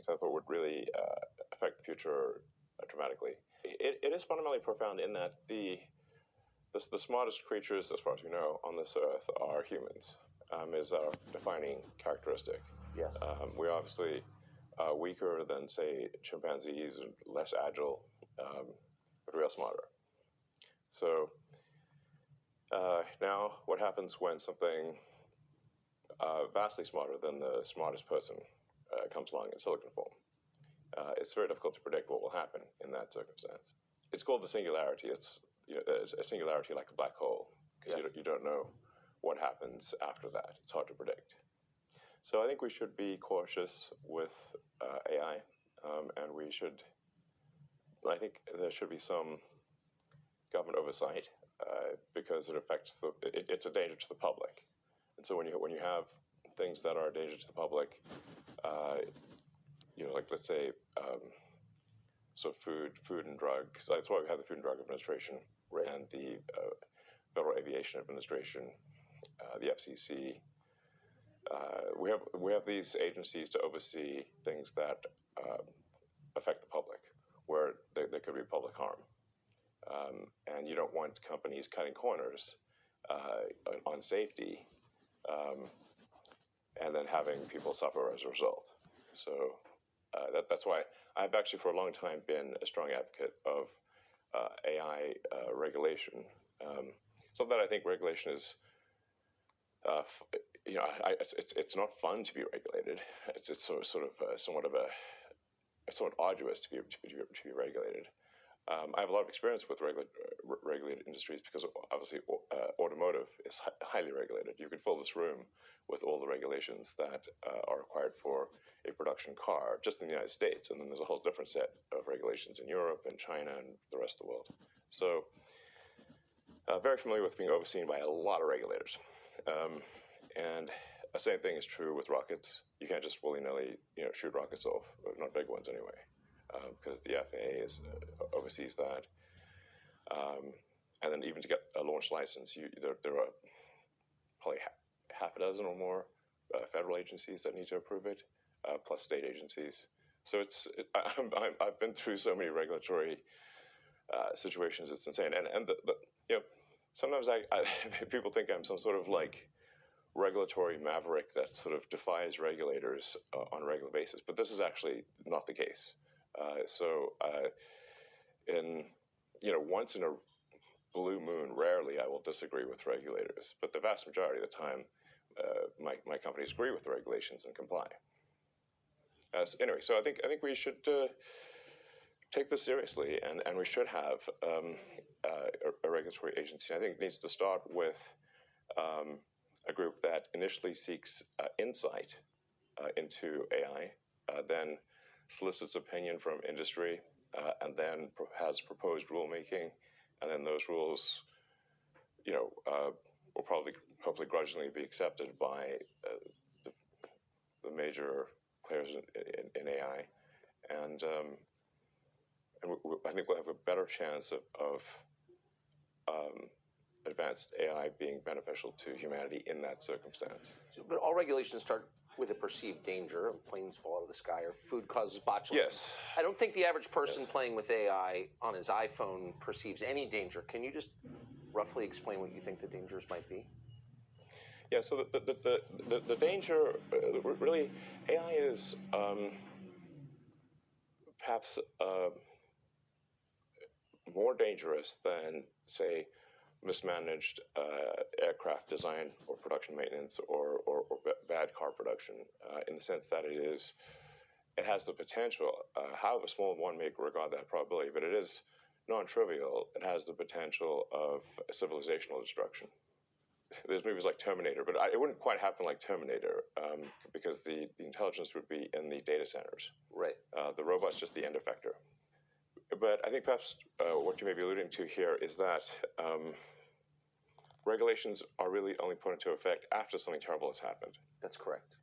things I thought would really affect the future dramatically. It is fundamentally profound in that the smartest creatures, as far as we know, on this earth are humans, is our defining characteristic. Yes. We're obviously weaker than, say, chimpanzees, and less agile, but we are smarter. So now what happens when something vastly smarter than the smartest person comes along in silicon form? It's very difficult to predict what will happen in that circumstance. It's called the singularity. It's a singularity like a black hole, because you don't know what happens after that. It's hard to predict. So I think we should be cautious with AI, and I think there should be some government oversight, because it affects it's a danger to the public. And so when you have things that are a danger to the public, like let's say, so food and drugs. That's why we have the Food and Drug Administration, right, and the Federal Aviation Administration, the FCC. We have these agencies to oversee things that affect the public, where there could be public harm, and you don't want companies cutting corners on safety, and then having people suffer as a result. So that's why I've actually for a long time been a strong advocate of AI regulation. So that I think regulation is, it's not fun to be regulated. It's somewhat arduous to be regulated. I have a lot of experience with regulated industries because obviously automotive is highly regulated. You could fill this room with all the regulations that are required for a production car just in the United States, and then there's a whole different set of regulations in Europe and China and the rest of the world. So very familiar with being overseen by a lot of regulators. And the same thing is true with rockets. You can't just willy-nilly shoot rockets off, not big ones anyway, because the FAA oversees that. And then even to get a launch license, there are probably half a dozen or more federal agencies that need to approve it, plus state agencies. So I've been through so many regulatory situations. It's insane. And sometimes people think I'm some sort of like regulatory maverick that sort of defies regulators on a regular basis, but this is actually not the case. Once in a blue moon, rarely I will disagree with regulators, but the vast majority of the time, my companies agree with the regulations and comply. Anyway, so I think we should take this seriously, and we should have a regulatory agency. I think it needs to start with a group that initially seeks insight into AI, then solicits opinion from industry, and then has proposed rulemaking, and then those rules, will probably, hopefully, grudgingly be accepted by the major players in AI, and I think we'll have a better chance of advanced AI being beneficial to humanity in that circumstance. But all regulations start with a perceived danger. Planes fall out of the sky, or food causes botulism. Yes. I don't think the average person playing with AI on his iPhone perceives any danger. Can you just roughly explain what you think the dangers might be? Yeah, so the danger, really, AI is perhaps more dangerous than, say, mismanaged aircraft design or production maintenance or bad car production, in the sense that it has the potential, however small one may regard that probability, but it is non-trivial. It has the potential of civilizational destruction. There's movies like Terminator, but it wouldn't quite happen like Terminator, because the intelligence would be in the data centers. Right. The robot's just the end effector. But I think perhaps what you may be alluding to here is that regulations are really only put into effect after something terrible has happened. That's correct.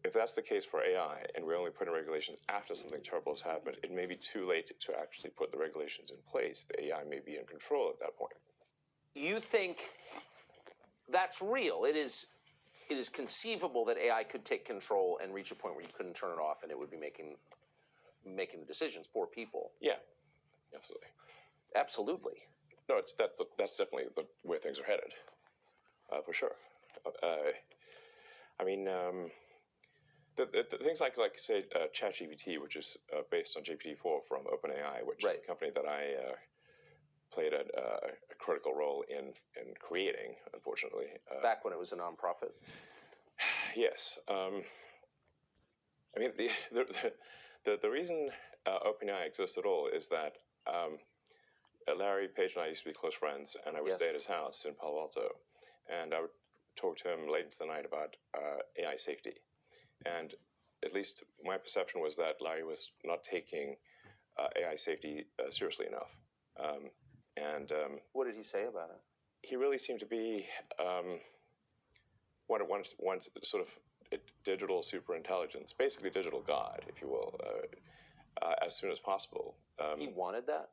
If that's the case for AI, and we only put in regulations after something terrible has happened, it may be too late to actually put the regulations in place. The AI may be in control at that point. You think that's real? It is conceivable that AI could take control and reach a point where you couldn't turn it off, and it would be making making the decisions for people. Yeah, absolutely. Absolutely. No, that's definitely the where things are headed, for sure. I mean, the things like say ChatGPT, which is based on GPT-4 from OpenAI, which is a company that I played a critical role in creating, unfortunately. Back when it was a nonprofit. Yes. I mean, the reason OpenAI exists at all is that Larry Page and I used to be close friends, and I would stay at his house in Palo Alto, and I would talk to him late into the night about AI safety. And at least my perception was that Larry was not taking AI safety seriously enough. What did he say about it? He really seemed to be one sort of digital superintelligence, basically digital God, if you will, as soon as possible. He wanted that?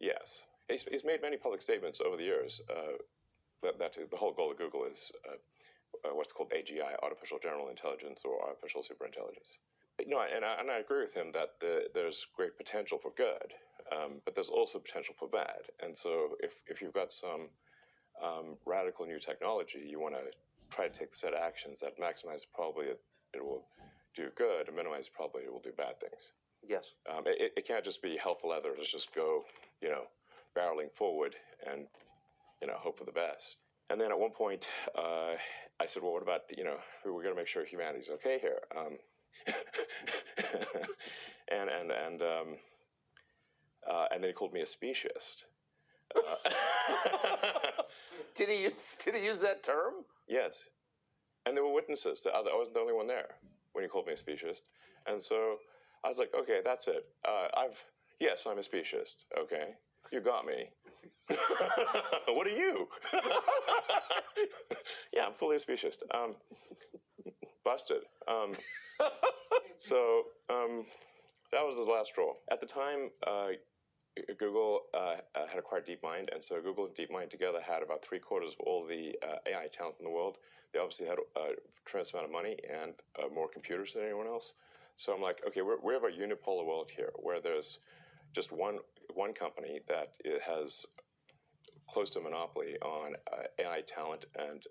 Yes. He's made many public statements over the years that the whole goal of Google is what's called AGI, artificial general intelligence, or artificial superintelligence. No, and I agree with him that there's great potential for good, but there's also potential for bad. And so if you've got some radical new technology, you want to try to take the set of actions that maximize the probability it will do good and minimize the probability it will do bad things. Yes. It can't just be hell for leather. Let's just go, barreling forward and, hope for the best. And then at one point, I said, well, what about, we're going to make sure humanity's okay here. And then he called me a speciesist. Did he use that term? Yes. And there were witnesses. I wasn't the only one there when he called me a speciesist. And so I was like, okay, that's it. Yes, I'm a speciesist. Okay, you got me. What are you? Yeah, I'm fully a speciesist. Busted. So that was the last straw. At the time, Google had acquired DeepMind, and so Google and DeepMind together had about 3/4 of all the AI talent in the world. They obviously had a tremendous amount of money and more computers than anyone else. So I'm like, okay, we have a unipolar world here where there's just one company that has close to a monopoly on AI talent and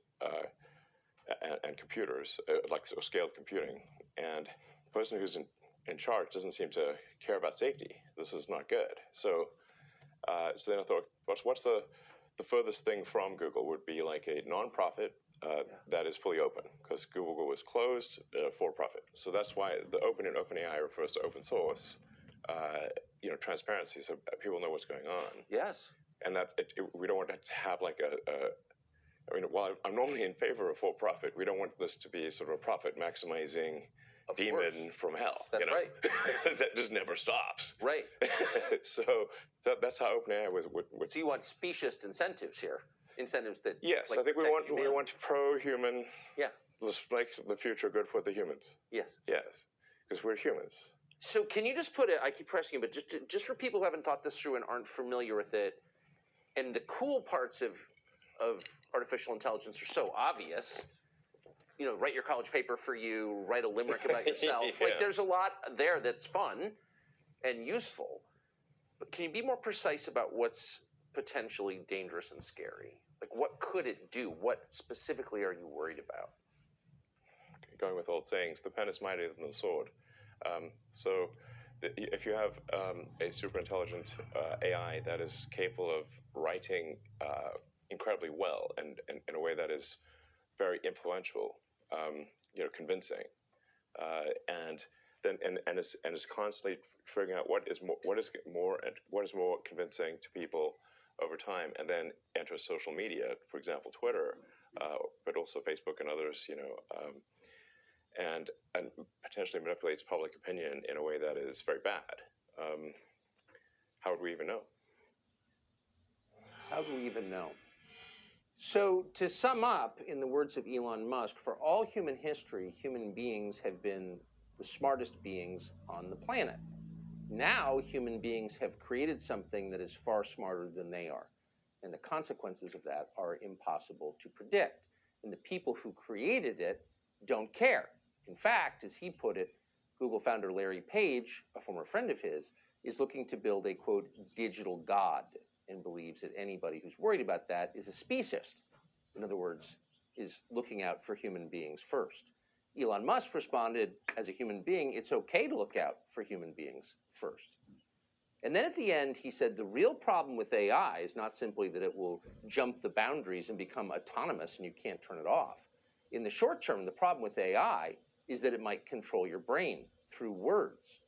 computers, like scaled computing. And the person who's in charge doesn't seem to care about safety. This is not good. So then I thought, what's the furthest thing from Google would be like a nonprofit that is fully open, because Google was closed for profit. So that's why the open in OpenAI refers to open source, transparency, so people know what's going on. Yes. And that we don't want to have like while I'm normally in favor of for profit, we don't want this to be sort of a profit maximizing demon from hell. That's right. That just never stops. Right. So that's how OpenAI would. So you want speciesist incentives here, incentives that. Yes, like, I think we want pro-human. Yeah. Let's make the future good for the humans. Yes. Yes, because we're humans. So can you just put it? I keep pressing you, but just for people who haven't thought this through and aren't familiar with it, and the cool parts of artificial intelligence are so obvious. Write your college paper for you, write a limerick about yourself. Yeah. Like, there's a lot there that's fun and useful. But can you be more precise about what's potentially dangerous and scary? Like, what could it do? What specifically are you worried about? Going with old sayings, the pen is mightier than the sword. So if you have a super intelligent AI that is capable of writing incredibly well and in a way that is very influential, convincing, and is constantly figuring out what is more convincing to people over time, and then enters social media, for example, Twitter, but also Facebook and others, and potentially manipulates public opinion in a way that is very bad. How would we even know? How do we even know? So, to sum up, in the words of Elon Musk, for all human history, human beings have been the smartest beings on the planet. Now, human beings have created something that is far smarter than they are. And the consequences of that are impossible to predict. And the people who created it don't care. In fact, as he put it, Google founder Larry Page, a former friend of his, is looking to build a, quote, digital god, and believes that anybody who's worried about that is a speciesist. In other words, is looking out for human beings first. Elon Musk responded, as a human being, it's okay to look out for human beings first. And then at the end, he said the real problem with AI is not simply that it will jump the boundaries and become autonomous and you can't turn it off. In the short term, the problem with AI is that it might control your brain through words.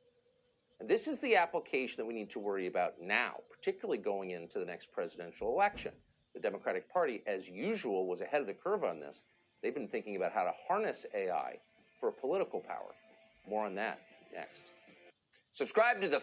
And this is the application that we need to worry about now, particularly going into the next presidential election. The Democratic Party, as usual, was ahead of the curve on this. They've been thinking about how to harness AI for political power. More on that next. Subscribe to the